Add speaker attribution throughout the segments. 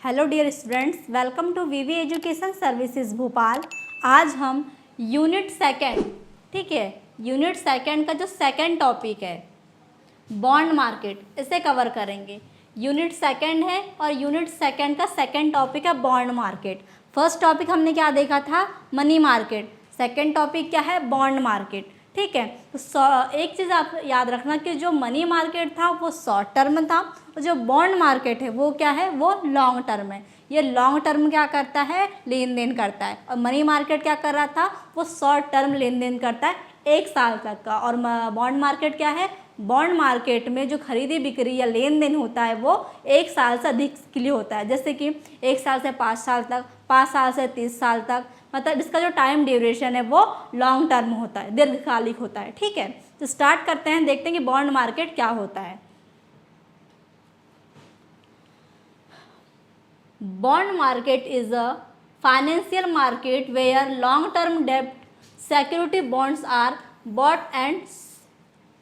Speaker 1: Hello dear students, welcome to VV education services Bhopal. आज हम unit second, ठीक है, यूनिट सेकंड का जो सेकंड टॉपिक है बॉन्ड मार्केट, इसे कवर करेंगे। यूनिट सेकंड है और यूनिट सेकंड का सेकंड टॉपिक है बॉन्ड मार्केट। फर्स्ट टॉपिक हमने क्या देखा था, मनी मार्केट। सेकंड टॉपिक क्या है, बॉन्ड मार्केट। ठीक है, तो एक चीज़ आप याद रखना कि जो मनी मार्केट था वो शॉर्ट टर्म था और जो बॉन्ड मार्केट है वो क्या है, वो लॉन्ग टर्म है। ये लॉन्ग टर्म क्या करता है, लेन देन करता है, और मनी मार्केट क्या कर रहा था, वो शॉर्ट टर्म लेन देन करता है 1 साल तक का। और बॉन्ड मार्केट क्या है, बॉन्ड मार्केट में जो खरीदी बिक्री या लेन देन होता है वो 1 साल से अधिक के लिए होता है। जैसे कि 1 साल से 5 साल तक, 5 साल से 30 साल तक, मतलब इसका जो टाइम ड्यूरेशन है वो लॉन्ग टर्म होता है, दीर्घकालिक होता है। ठीक है, तो स्टार्ट करते हैं, देखते हैं कि बॉन्ड मार्केट क्या होता है। Bond market is a financial market where long term डेब्ट security bonds are bought and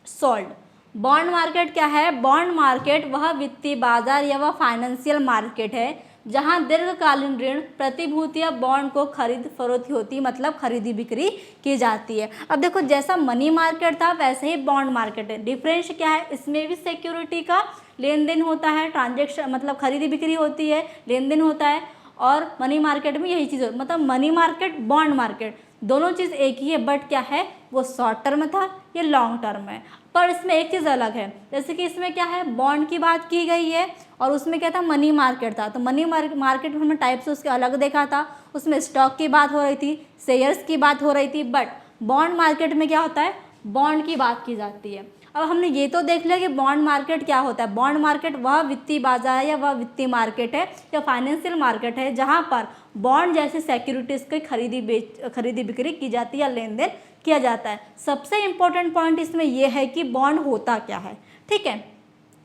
Speaker 1: sold. Bond market क्या है, बॉन्ड मार्केट वह वित्तीय बाजार या वह फाइनेंशियल मार्केट है जहां दीर्घकालीन ऋण प्रतिभूति या बॉन्ड को खरीद फरोख्त होती, मतलब खरीदी बिक्री की जाती है। अब देखो, जैसा मनी मार्केट था वैसे ही बॉन्ड मार्केट है। डिफरेंस क्या है, इसमें भी सिक्योरिटी का लेन देन होता है, ट्रांजेक्शन मतलब खरीदी बिक्री होती है, लेन देन होता है, और मनी मार्केट में यही चीज़, मतलब मनी मार्केट बॉन्ड मार्केट दोनों चीज़ एक ही है, बट क्या है, वो शॉर्ट टर्म था, ये लॉन्ग टर्म है। पर इसमें एक चीज़ अलग है, जैसे कि इसमें क्या है, बॉन्ड की बात की गई है और उसमें क्या था, मनी मार्केट था। तो मनी मार्केट में हमने टाइप्स उसके अलग देखा था, उसमें स्टॉक की बात हो रही थी, शेयर्स की बात हो रही थी, बट बॉन्ड मार्केट में क्या होता है, बॉन्ड की बात की जाती है। अब हमने ये तो देख लिया कि बॉन्ड मार्केट क्या होता है। बॉन्ड मार्केट वह वित्तीय बाजार है या वह वित्तीय मार्केट है या फाइनेंशियल मार्केट है जहाँ पर बॉन्ड जैसी सिक्योरिटीज़ की खरीदी बिक्री की जाती है या लेन देन किया जाता है। सबसे इम्पोर्टेंट पॉइंट इसमें यह है कि बॉन्ड होता क्या है। ठीक है,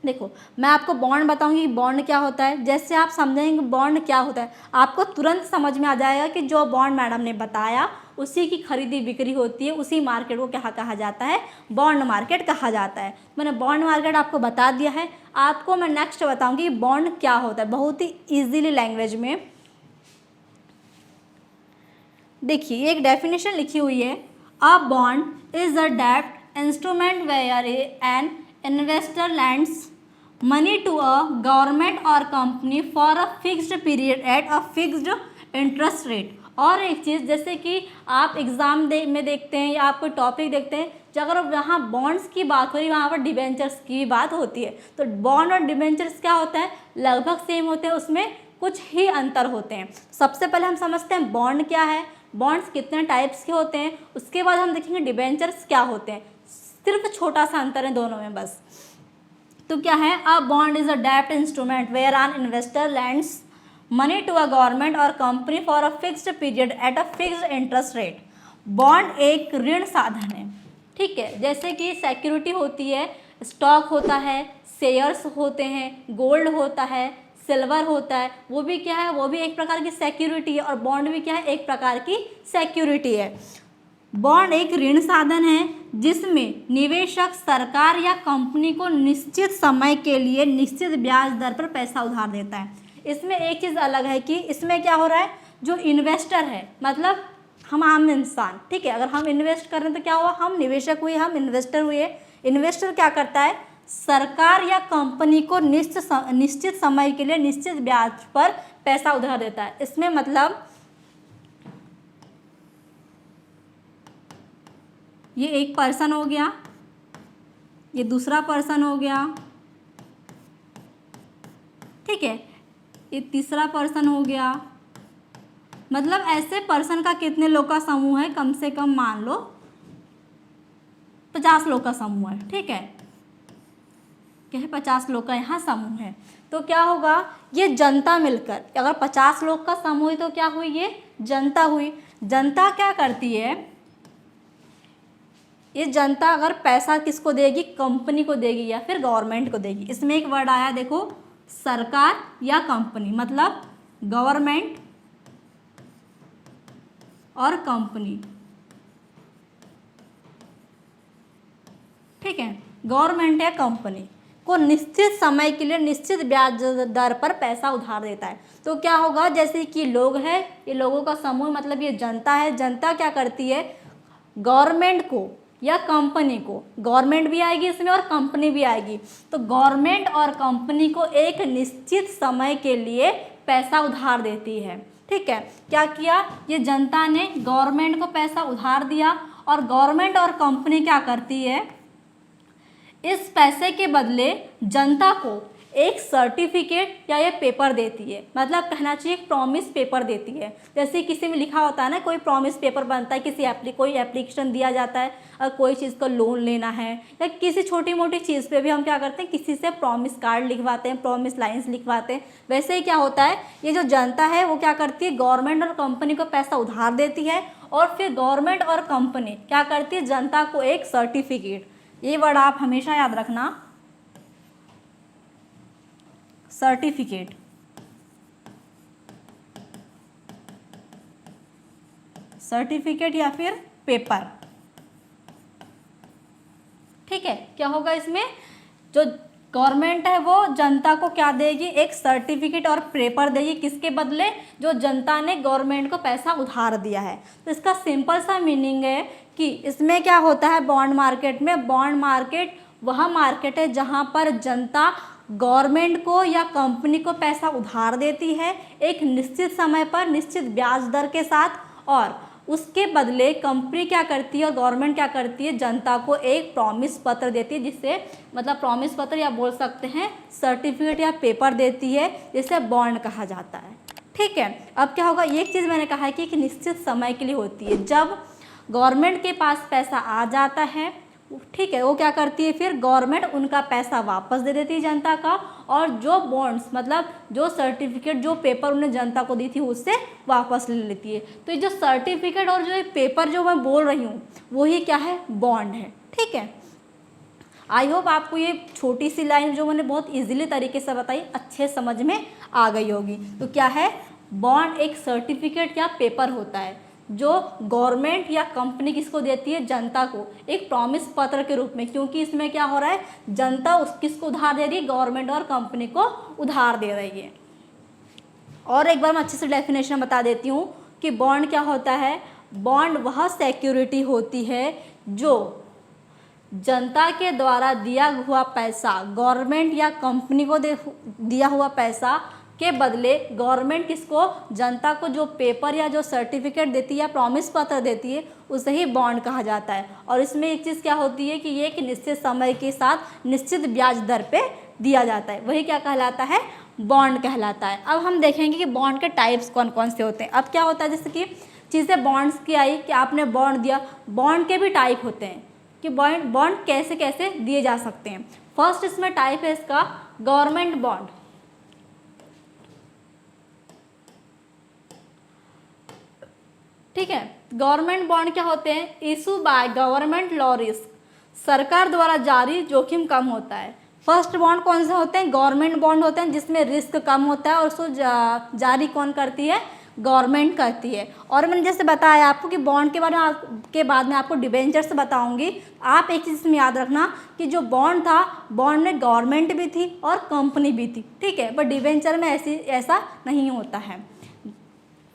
Speaker 1: देखो मैं आपको बॉन्ड बताऊंगी बॉन्ड क्या होता है। जैसे आप समझेंगे बॉन्ड क्या होता है, आपको तुरंत समझ में आ जाएगा कि जो बॉन्ड मैडम ने बताया उसी की खरीदी बिक्री होती है, उसी मार्केट को क्या कहा जाता है, बॉन्ड मार्केट कहा जाता है। मैंने बॉन्ड मार्केट आपको बता दिया है। आपको मैं नेक्स्ट बताऊंगी बॉन्ड क्या होता है, बहुत ही ईजिली लैंग्वेज में। देखिए एक डेफिनेशन लिखी हुई है, अ बॉन्ड इज अ डेब्ट instrument where an investor lends money to a government or company for a fixed period at a fixed interest rate। और एक चीज़, जैसे कि आप एग्ज़ाम में देखते हैं या आप कोई टॉपिक देखते हैं, जब अगर वहाँ बॉन्ड्स की बात हो रही है वहाँ पर डिबेंचर्स की बात होती है। तो बॉन्ड और डिबेंचर्स क्या होता है, लगभग सेम होते हैं, उसमें कुछ ही अंतर होते हैं। सबसे पहले हम समझते हैं बॉन्ड क्या है, बॉन्ड्स कितने टाइप्स के होते हैं, उसके बाद हम देखेंगे डिबेंचर्स क्या होते हैं। सिर्फ छोटा सा अंतर है दोनों में बस। तो क्या है, अ बॉन्ड इज अ डेब्ट instrument where an investor lends money to a government और company for a fixed period at a fixed interest rate. Bond एक ऋण साधन है। ठीक है, जैसे कि सिक्योरिटी होती है, स्टॉक होता है, शेयर्स होते हैं, गोल्ड होता है, सिल्वर होता है, वो भी क्या है, वो भी एक प्रकार की सिक्योरिटी है, और बॉन्ड भी क्या है, एक प्रकार की सिक्योरिटी है। बॉन्ड एक ऋण साधन है जिसमें निवेशक सरकार या कंपनी को निश्चित समय के लिए निश्चित ब्याज दर पर पैसा उधार देता है। इसमें एक चीज़ अलग है कि इसमें क्या हो रहा है, जो इन्वेस्टर है, मतलब हम आम इंसान, ठीक है, अगर हम इन्वेस्ट कर रहे हैं तो क्या हुआ, हम निवेशक हुए, हम इन्वेस्टर हुए। इन्वेस्टर क्या करता है, सरकार या कंपनी को निश्चित समय के लिए निश्चित ब्याज पर पैसा उधार देता है। इसमें मतलब ये एक पर्सन हो गया, ये दूसरा पर्सन हो गया, ठीक है, ये तीसरा पर्सन हो गया। मतलब ऐसे पर्सन का कितने लोग का समूह है, कम से कम मान लो 50 लोग का समूह है। ठीक है, क्या है, 50 लोग का यहाँ समूह है। तो क्या होगा, ये जनता मिलकर, अगर 50 लोग का समूह है तो क्या हुई, ये जनता हुई। जनता क्या करती है, ये जनता अगर पैसा किसको देगी, कंपनी को देगी या फिर गवर्नमेंट को देगी। इसमें एक वर्ड आया देखो, सरकार या कंपनी, मतलब गवर्नमेंट और कंपनी। ठीक है, गवर्नमेंट या कंपनी को निश्चित समय के लिए निश्चित ब्याज दर पर पैसा उधार देता है। तो क्या होगा, जैसे कि लोग हैं, ये लोगों का समूह मतलब ये जनता है, जनता क्या करती है, गवर्नमेंट को या कंपनी को, गवर्नमेंट भी आएगी इसमें और कंपनी भी आएगी, तो गवर्नमेंट और कंपनी को एक निश्चित समय के लिए पैसा उधार देती है। ठीक है, क्या किया, ये जनता ने गवर्नमेंट को पैसा उधार दिया और गवर्नमेंट और कंपनी क्या करती है, इस पैसे के बदले जनता को एक सर्टिफिकेट या ये पेपर देती है, मतलब कहना चाहिए एक प्रॉमिस पेपर देती है। जैसे किसी में लिखा होता है ना, कोई प्रॉमिस पेपर बनता है, कोई एप्लीकेशन दिया जाता है, अगर कोई चीज़ का लोन लेना है या किसी छोटी मोटी चीज़ पे भी हम क्या करते हैं, किसी से प्रॉमिस कार्ड लिखवाते हैं, प्रॉमिस लाइन्स लिखवाते हैं। वैसे ही क्या होता है, ये जो जनता है वो क्या करती है, गवर्नमेंट और कंपनी को पैसा उधार देती है और फिर गवर्नमेंट और कंपनी क्या करती है, जनता को एक सर्टिफिकेट, ये वर्ड आप हमेशा याद रखना, सर्टिफिकेट, सर्टिफिकेट या फिर पेपर। ठीक है, क्या होगा इसमें, जो गवर्नमेंट है वो जनता को क्या देगी, एक सर्टिफिकेट और पेपर देगी, किसके बदले, जो जनता ने गवर्नमेंट को पैसा उधार दिया है। तो इसका सिंपल सा मीनिंग है कि इसमें क्या होता है, बॉन्ड मार्केट में, बॉन्ड मार्केट वह मार्केट है जहां पर जनता गवर्नमेंट को या कंपनी को पैसा उधार देती है एक निश्चित समय पर निश्चित ब्याज दर के साथ, और उसके बदले कंपनी क्या करती है और गवर्नमेंट क्या करती है, जनता को एक प्रॉमिस पत्र देती है, जिससे मतलब प्रॉमिस पत्र या बोल सकते हैं सर्टिफिकेट या पेपर देती है, जिसे बॉन्ड कहा जाता है। ठीक है, अब क्या होगा, एक चीज़ मैंने कहा है कि एक निश्चित समय के लिए होती है। जब गवर्नमेंट के पास पैसा आ जाता है, ठीक है, वो क्या करती है, फिर गवर्नमेंट उनका पैसा वापस दे देती है जनता का, और जो बॉन्ड्स मतलब जो सर्टिफिकेट जो पेपर उन्हें जनता को दी थी उससे वापस ले लेती है। तो ये जो सर्टिफिकेट और जो ये पेपर जो मैं बोल रही हूँ वही क्या है, बॉन्ड है। ठीक है, आई होप आपको ये छोटी सी लाइन जो मैंने बहुत इजीली तरीके से बताई अच्छे समझ में आ गई होगी। तो क्या है, बॉन्ड एक सर्टिफिकेट या पेपर होता है जो गवर्नमेंट या कंपनी किसको देती है, जनता को, एक प्रॉमिस पत्र के रूप में, क्योंकि इसमें क्या हो रहा है, जनता किसको उधार दे रही है, गवर्नमेंट और कंपनी को उधार दे रही है। और एक बार मैं अच्छे से डेफिनेशन बता देती हूँ कि बॉन्ड क्या होता है। बॉन्ड वह सिक्योरिटी होती है जो जनता के द्वारा दिया हुआ पैसा, गवर्नमेंट या कंपनी को दिया हुआ पैसा के बदले गवर्नमेंट किसको, जनता को जो पेपर या जो सर्टिफिकेट देती है या प्रॉमिस पत्र देती है उसे ही बॉन्ड कहा जाता है। और इसमें एक चीज़ क्या होती है कि ये एक निश्चित समय के साथ निश्चित ब्याज दर पे दिया जाता है, वही क्या कहलाता है, बॉन्ड कहलाता है। अब हम देखेंगे कि बॉन्ड के टाइप्स कौन कौन से होते हैं। अब क्या होता है, जैसे कि चीज़ें बॉन्ड्स की आई कि आपने बॉन्ड दिया, बॉन्ड के भी टाइप होते हैं कि बॉन्ड कैसे कैसे दिए जा सकते हैं। फर्स्ट इसमें टाइप है इसका गवर्नमेंट बॉन्ड। ठीक है, गवर्नमेंट बॉन्ड क्या होते हैं, issue by government law risk, सरकार द्वारा जारी जोखिम कम होता है। फर्स्ट बॉन्ड कौन से होते हैं, गवर्नमेंट बॉन्ड होते हैं जिसमें रिस्क कम होता है और उसको जारी कौन करती है, गवर्नमेंट करती है। और मैंने जैसे बताया आपको कि बॉन्ड के बारे में के बाद में आपको डिबेंचर्स बताऊंगी। आप एक चीज़ में याद रखना कि जो बॉन्ड था, बॉन्ड में गवर्नमेंट भी थी और कंपनी भी थी। ठीक है, पर डिबेंचर में ऐसा नहीं होता है।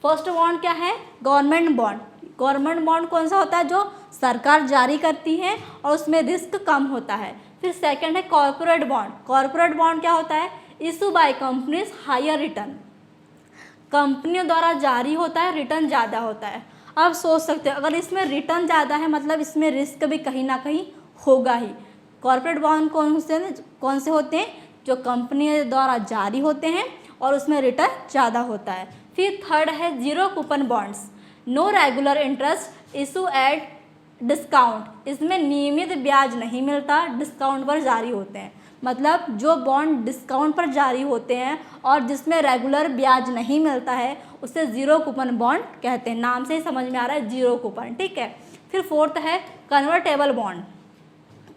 Speaker 1: फर्स्ट बॉन्ड क्या है, गवर्नमेंट बॉन्ड। गवर्नमेंट बॉन्ड कौन सा होता है, जो सरकार जारी करती है और उसमें रिस्क कम होता है। फिर सेकंड है कॉर्पोरेट बॉन्ड। कॉर्पोरेट बॉन्ड क्या होता है, issue by companies higher return, कंपनियों द्वारा जारी होता है, रिटर्न ज़्यादा होता है। आप सोच सकते हो अगर इसमें रिटर्न ज़्यादा है मतलब इसमें रिस्क भी कहीं ना कहीं होगा ही। कॉर्पोरेट बॉन्ड कौन से होते हैं, जो कंपनी द्वारा जारी होते हैं और उसमें रिटर्न ज़्यादा होता है। फिर थर्ड है zero coupon bonds, no regular interest, issue at discount. इसमें नियमित ब्याज नहीं मिलता, डिस्काउंट पर जारी होते हैं। मतलब जो बॉन्ड डिस्काउंट पर जारी होते हैं और जिसमें रेगुलर ब्याज नहीं मिलता है उसे जीरो कूपन बॉन्ड कहते हैं। नाम से ही समझ में आ रहा है, जीरो कूपन। ठीक है, फिर फोर्थ है कन्वर्टेबल बॉन्ड।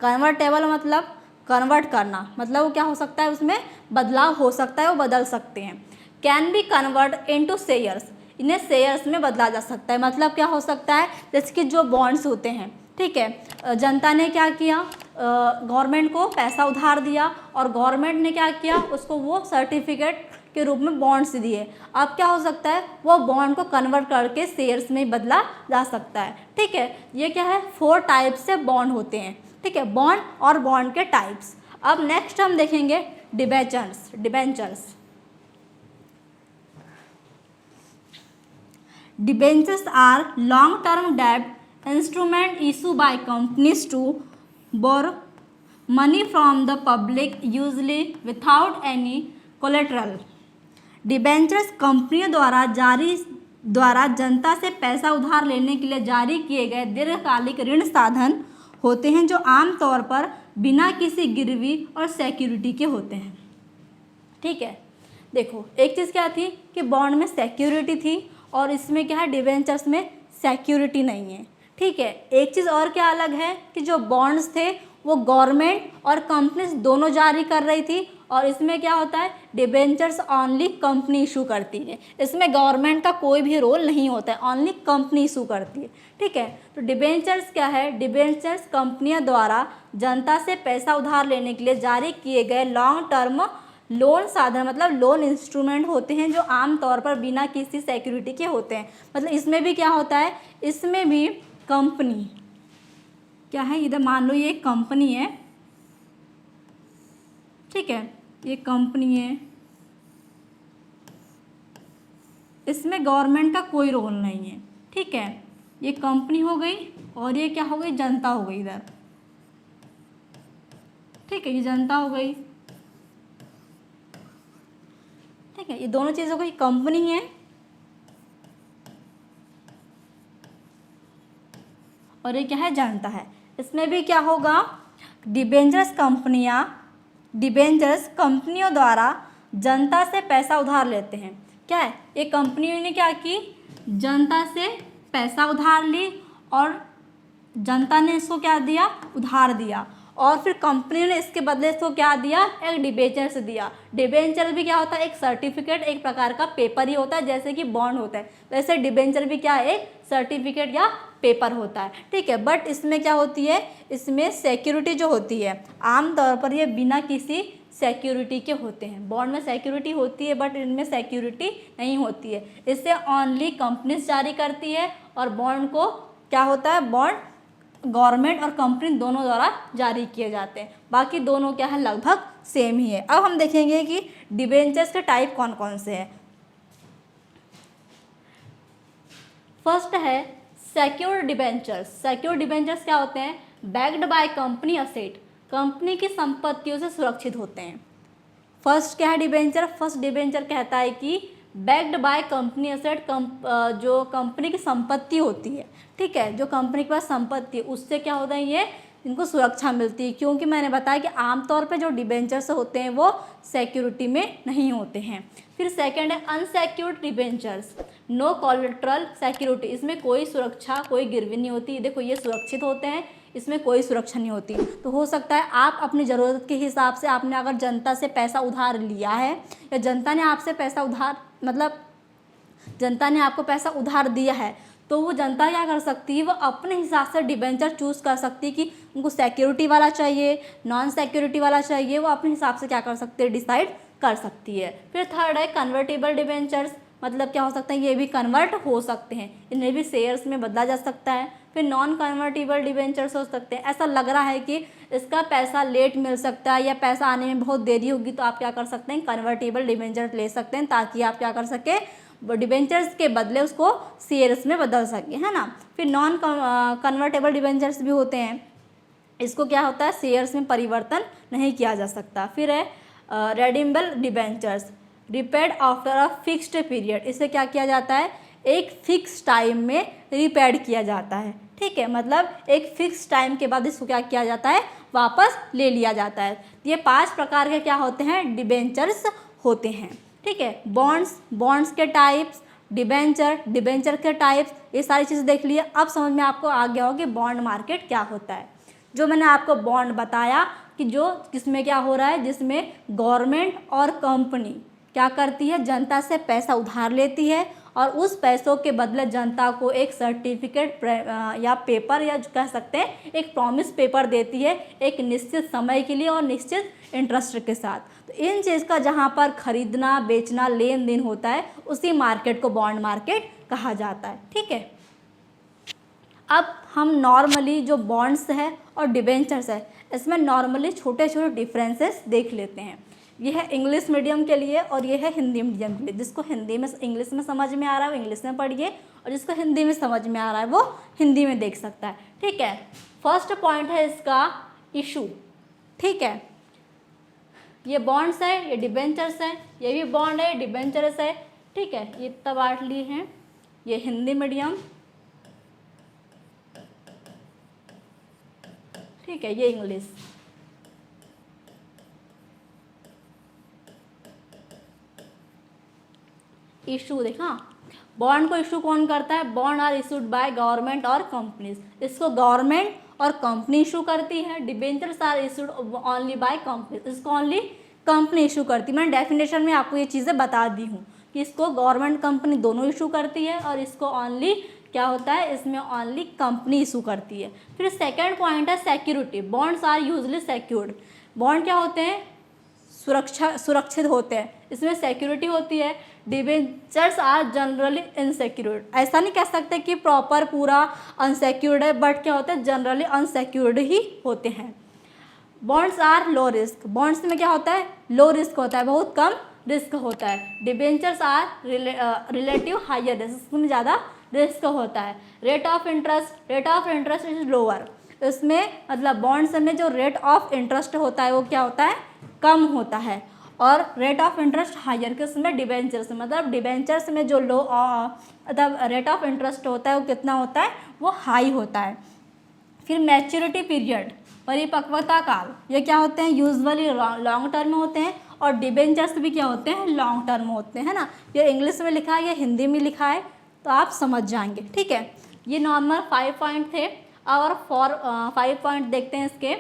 Speaker 1: कन्वर्टेबल मतलब कन्वर्ट करना, मतलब वो क्या हो सकता है, उसमें बदलाव हो सकता है, वो बदल सकते हैं। Can be convert into shares, इन्हें शेयर्स में बदला जा सकता है। मतलब क्या हो सकता है, जैसे कि जो बॉन्ड्स होते हैं, ठीक है, जनता ने क्या किया, गवर्नमेंट को पैसा उधार दिया और गवर्नमेंट ने क्या किया, उसको वो सर्टिफिकेट के रूप में बॉन्ड्स दिए। अब क्या हो सकता है, वो बॉन्ड को कन्वर्ट करके शेयर्स में बदला जा सकता है। ठीक है, ये क्या है, 4 टाइप्स से बॉन्ड होते हैं। ठीक है, बॉन्ड और बॉन्ड के टाइप्स। अब नेक्स्ट हम देखेंगे debentures. Debentures are long term डेब्ट instrument issue by companies to borrow money from the public usually without any collateral. Debentures कंपनियों द्वारा जनता से पैसा उधार लेने के लिए जारी किए गए दीर्घकालिक ऋण साधन होते हैं, जो आमतौर पर बिना किसी गिरवी और सिक्योरिटी के होते हैं। ठीक है, देखो एक चीज़ क्या थी कि बॉन्ड में सिक्योरिटी थी और इसमें क्या है, डिबेंचर्स में सिक्योरिटी नहीं है। ठीक है, एक चीज़ और क्या अलग है कि जो बॉन्ड्स थे वो गवर्नमेंट और कंपनीज दोनों जारी कर रही थी, और इसमें क्या होता है, डिबेंचर्स ओनली कंपनी इशू करती है। इसमें गवर्नमेंट का कोई भी रोल नहीं होता है, ओनली कंपनी इशू करती है। ठीक है, तो डिबेंचर्स क्या है, डिबेंचर्स कंपनियों द्वारा जनता से पैसा उधार लेने के लिए जारी किए गए लॉन्ग टर्म लोन साधन, मतलब लोन इंस्ट्रूमेंट होते हैं, जो आमतौर पर बिना किसी सिक्योरिटी के होते हैं। मतलब इसमें भी क्या होता है, इसमें भी कंपनी क्या है, इधर मान लो ये एक कंपनी है। ठीक है, ये कंपनी है, इसमें गवर्नमेंट का कोई रोल नहीं है। ठीक है, ये कंपनी हो गई और ये क्या हो गई, जनता हो गई इधर। ठीक है, ये जनता हो गई। ठीक है, ये दोनों चीज़ों की कंपनी है और ये क्या है, जनता है। इसमें भी क्या होगा, डिबेंचर्स कंपनियों द्वारा जनता से पैसा उधार लेते हैं। क्या है, ये कंपनियों ने क्या की, जनता से पैसा उधार ली और जनता ने इसको क्या दिया, उधार दिया, और फिर कंपनी ने इसके बदले इसको क्या दिया, एक डिबेंचर दिया। डिबेंचर भी क्या होता है, एक सर्टिफिकेट, एक प्रकार का पेपर ही होता है, जैसे कि बॉन्ड होता है वैसे डिबेंचर भी क्या है, एक सर्टिफिकेट या पेपर होता है। ठीक है, बट इसमें क्या होती है, इसमें सिक्योरिटी जो होती है आमतौर पर ये बिना किसी सिक्योरिटी के होते हैं। बॉन्ड में सिक्योरिटी होती है बट इनमें सिक्योरिटी नहीं होती है। इससे ओनली कंपनीज जारी करती है और बॉन्ड को क्या होता है, बॉन्ड गवर्नमेंट और कंपनी दोनों द्वारा जारी किए जाते हैं। बाकी दोनों क्या है, लगभग सेम ही है। अब हम देखेंगे कि डिबेंचर्स के टाइप कौन कौन से हैं। फर्स्ट है सिक्योर्ड डिबेंचर्स। सिक्योर्ड डिबेंचर्स क्या होते हैं, backed by company asset, company की संपत्तियों से सुरक्षित होते हैं। फर्स्ट क्या है डिबेंचर, फर्स्ट डिबेंचर कहता है कि बैक्ड बाय कंपनी असेट, जो कंपनी की संपत्ति होती है। ठीक है, जो कंपनी के पास संपत्ति है उससे क्या होता है, ये इनको सुरक्षा मिलती है, क्योंकि मैंने बताया कि आमतौर पे जो डिबेंचर्स होते हैं वो सिक्योरिटी में नहीं होते हैं। फिर सेकंड है unsecured debentures, no collateral security, इसमें कोई सुरक्षा, कोई गिरवी नहीं होती। देखो ये सुरक्षित होते हैं, इसमें कोई सुरक्षा नहीं होती। तो हो सकता है आप अपनी ज़रूरत के हिसाब से, आपने अगर जनता से पैसा उधार लिया है या जनता ने आपसे पैसा उधार, मतलब जनता ने आपको पैसा उधार दिया है, तो वो जनता क्या कर सकती है, वो अपने हिसाब से डिबेंचर चूज़ कर सकती है कि उनको सिक्योरिटी वाला चाहिए, नॉन सिक्योरिटी वाला चाहिए, वो अपने हिसाब से क्या कर सकते हैं, डिसाइड कर सकती है। फिर थर्ड है कन्वर्टेबल डिबेंचर्स, मतलब क्या हो सकता है, ये भी कन्वर्ट हो सकते हैं, इन्हें भी शेयर्स में बदला जा सकता है। फिर नॉन कन्वर्टेबल डिबेंचर्स हो सकते हैं, ऐसा लग रहा है कि इसका पैसा लेट मिल सकता है या पैसा आने में बहुत देरी होगी, तो आप क्या कर सकते हैं, कन्वर्टेबल डिबेंचर ले सकते हैं, ताकि आप क्या कर सकें, डिबेंचर्स के बदले उसको शेयर्स में बदल सके, है ना। फिर नॉन कन्वर्टेबल डिबेंचर्स भी होते हैं, इसको क्या होता है, शेयर्स में परिवर्तन नहीं किया जा सकता। फिर है redeemable debentures, repaid after a fixed period, इसे क्या किया जाता है, एक फिक्स टाइम में रिपेड किया जाता है। ठीक है, मतलब एक फिक्स टाइम के बाद इसको क्या किया जाता है, वापस ले लिया जाता है। ये 5 प्रकार के क्या होते हैं, डिबेंचर्स होते हैं। ठीक है, बॉन्ड्स के टाइप्स, डिबेंचर के टाइप्स, ये सारी चीज़ें देख लिए। अब समझ में आपको आ गया हो कि बॉन्ड मार्केट क्या होता है। जो मैंने आपको बॉन्ड बताया कि जो किसमें क्या हो रहा है, जिसमें गवर्नमेंट और कंपनी क्या करती है, जनता से पैसा उधार लेती है और उस पैसों के बदले जनता को एक सर्टिफिकेट या पेपर या जो कह सकते हैं एक प्रॉमिस पेपर देती है एक निश्चित समय के लिए और निश्चित इंटरेस्ट के साथ। तो इन चीज़ का जहाँ पर खरीदना बेचना लेन देन होता है उसी मार्केट को बॉन्ड मार्केट कहा जाता है। ठीक है, अब हम नॉर्मली जो बॉन्ड्स है और डिबेंचर्स है इसमें नॉर्मली छोटे छोटे डिफरेंसेस देख लेते हैं। ये है इंग्लिश मीडियम के लिए और ये है हिंदी मीडियम के लिए। जिसको हिंदी में इंग्लिश में समझ में आ रहा है वो इंग्लिश में पढ़िए और जिसको हिंदी में समझ में आ रहा है वो हिंदी में देख सकता है। ठीक है, फर्स्ट पॉइंट है इसका इशू। ठीक है, ये बॉन्ड्स है, ये डिबेंचर्स है, ये भी बॉन्ड है, डिबेंचर्स है। ठीक है, ये इतना बांट लिए हैं, ये हिंदी मीडियम, ठीक है, ये इंग्लिश। इशू देखा, बॉन्ड को इशू कौन करता है? Bonds are issued by government और कंपनीज, इसको गवर्नमेंट और कंपनी इशू करती है। Debentures are issued only by companies, इसको ओनली कंपनी इशू करती है। मैंने डेफिनेशन में आपको ये चीज़ें बता दी हूँ कि इसको गवर्नमेंट कंपनी दोनों इशू करती है और इसको ओनली क्या होता है इसमें ओनली कंपनी इशू करती है। फिर सेकेंड पॉइंट है security. Bonds are usually secured, bond क्या होते हैं? सुरक्षित होते हैं, इसमें सिक्योरिटी होती है। डिबेंचर्स आर जनरली इनसिक्योर्ड, ऐसा नहीं कह सकते कि प्रॉपर पूरा अनसिक्योर्ड है, बट क्या होता है जनरली अनसिक्योर्ड ही होते हैं। Bonds are low risk, bonds में क्या होता है? लो रिस्क होता है, बहुत कम रिस्क होता है। Debentures are relative higher risk, इसमें ज़्यादा रिस्क होता है। Rate of interest is lower, इसमें मतलब बॉन्ड्स में जो रेट ऑफ इंटरेस्ट होता है वो क्या होता है? कम होता है। और रेट ऑफ इंटरेस्ट हायर किसमें? डिबेंचर्स में, मतलब डिबेंचर्स में जो लो मतलब रेट ऑफ इंटरेस्ट होता है वो कितना होता है? वो हाई होता है। फिर मैच्योरिटी पीरियड, परिपक्वता काल, ये क्या होते हैं? यूजुअली लॉन्ग टर्म में होते हैं और डिबेंचर्स भी क्या होते हैं? लॉन्ग टर्म में होते हैं, है ना। ये इंग्लिश में लिखा है, ये हिंदी में लिखा है, तो आप समझ जाएंगे। ठीक है, ये नॉर्मल 5 पॉइंट थे और 5 पॉइंट देखते हैं इसके।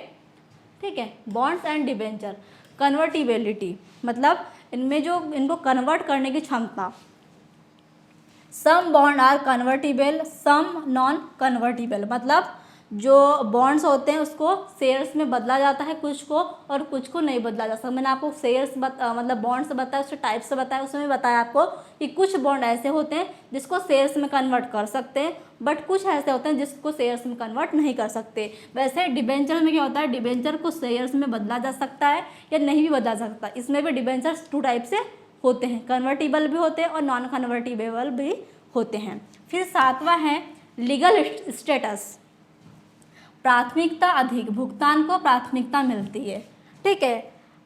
Speaker 1: ठीक है, बॉन्ड्स एंड डिबेंचर। कन्वर्टिबिलिटी, मतलब इनमें जो इनको कन्वर्ट करने की क्षमता। Some bond are convertible, some non convertible, मतलब जो बॉन्ड्स होते हैं उसको शेयर्स में बदला जाता है कुछ को, और कुछ को नहीं बदला जा सकता। मैंने आपको शेयर्स मतलब बॉन्ड्स बताया, उसके टाइप्स बताया, उसमें बताया आपको कि कुछ बॉन्ड ऐसे होते हैं जिसको शेयर्स में कन्वर्ट कर सकते हैं, बट कुछ ऐसे होते हैं जिसको शेयर्स में कन्वर्ट नहीं कर सकते। वैसे डिबेंचर में क्या होता है? डिबेंचर को शेयर्स में बदला जा सकता है या नहीं भी बदला सकता। इसमें भी डिबेंचर्स 2 टाइप से होते हैं, कन्वर्टिबल भी होते हैं और नॉन कन्वर्टिबल भी होते हैं। फिर 7वां है लीगल स्टेटस। प्राथमिकता अधिक, भुगतान को प्राथमिकता मिलती है। ठीक है,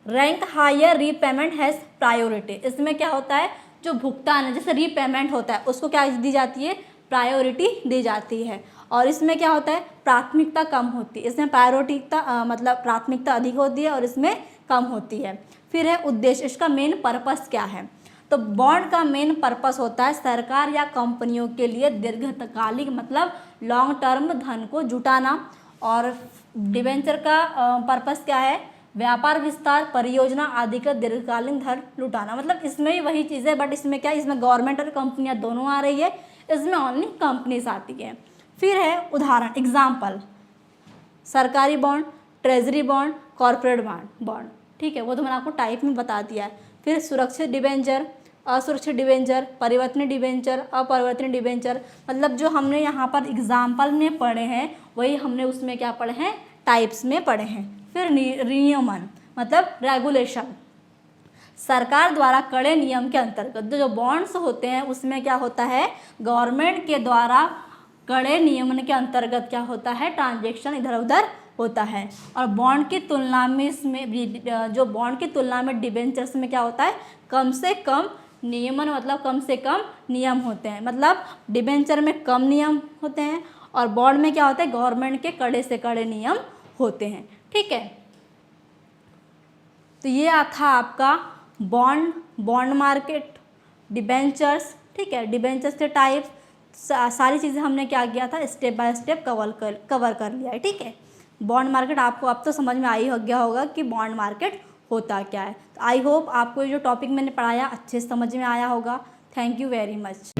Speaker 1: rank higher repayment has priority, इसमें क्या होता है? जो भुगतान है, जैसे रीपेमेंट होता है, उसको क्या दी जाती है? प्रायोरिटी दी जाती है। और इसमें क्या होता है? प्राथमिकता कम होती है, इसमें प्रायोरिटीता मतलब प्राथमिकता अधिक होती है और इसमें कम होती है। फिर है उद्देश्य, इसका मेन पर्पस क्या है? तो बॉन्ड का मेन पर्पस होता है सरकार या कंपनियों के लिए दीर्घकालिक मतलब लॉन्ग टर्म धन को जुटाना। और डिबेंचर का पर्पस क्या है? व्यापार विस्तार, परियोजना आदि का दीर्घकालीन धन लुटाना। मतलब इसमें भी वही चीज़ है, बट इसमें क्या है? इसमें गवर्नमेंट और कंपनियां दोनों आ रही है, इसमें ओनली कंपनीज आती है। फिर है उदाहरण, एग्जाम्पल, सरकारी bond, treasury bond, corporate bond. ठीक है, वो तो मैंने आपको टाइप में बता दिया है। फिर सुरक्षित डिबेंचर, असुरक्षित डिबेंचर, परिवर्तनीय डिबेंचर, अपरिवर्तनीय डिबेंचर। मतलब जो हमने यहाँ पर एग्जाम्पल में पढ़े हैं वही हमने उसमें क्या पढ़े हैं? टाइप्स में पढ़े हैं। फिर नियमन मतलब रेगुलेशन, सरकार द्वारा कड़े नियम के अंतर्गत जो बॉन्ड्स होते हैं उसमें क्या होता है? गवर्नमेंट के द्वारा कड़े नियमन के अंतर्गत क्या होता है? ट्रांजैक्शन इधर उधर होता है। और बॉन्ड की तुलना में इसमें जो बॉन्ड की तुलना में डिबेंचर्स में क्या होता है? कम से कम नियमन, मतलब कम से कम नियम होते हैं। मतलब डिबेंचर में कम नियम होते हैं और बॉन्ड में क्या होता है? गवर्नमेंट के कड़े से कड़े नियम होते हैं। ठीक है, तो ये था आपका बॉन्ड मार्केट, डिबेंचर्स। ठीक है, डिबेंचर्स के टाइप सारी चीज़ें हमने क्या किया था? स्टेप बाय स्टेप कवर कर लिया है। ठीक है, बॉन्ड मार्केट आपको अब तो समझ में गया होगा कि बॉन्ड मार्केट होता क्या है। तो आई होप आपको जो टॉपिक मैंने पढ़ाया अच्छे से समझ में आया होगा। Thank you very much.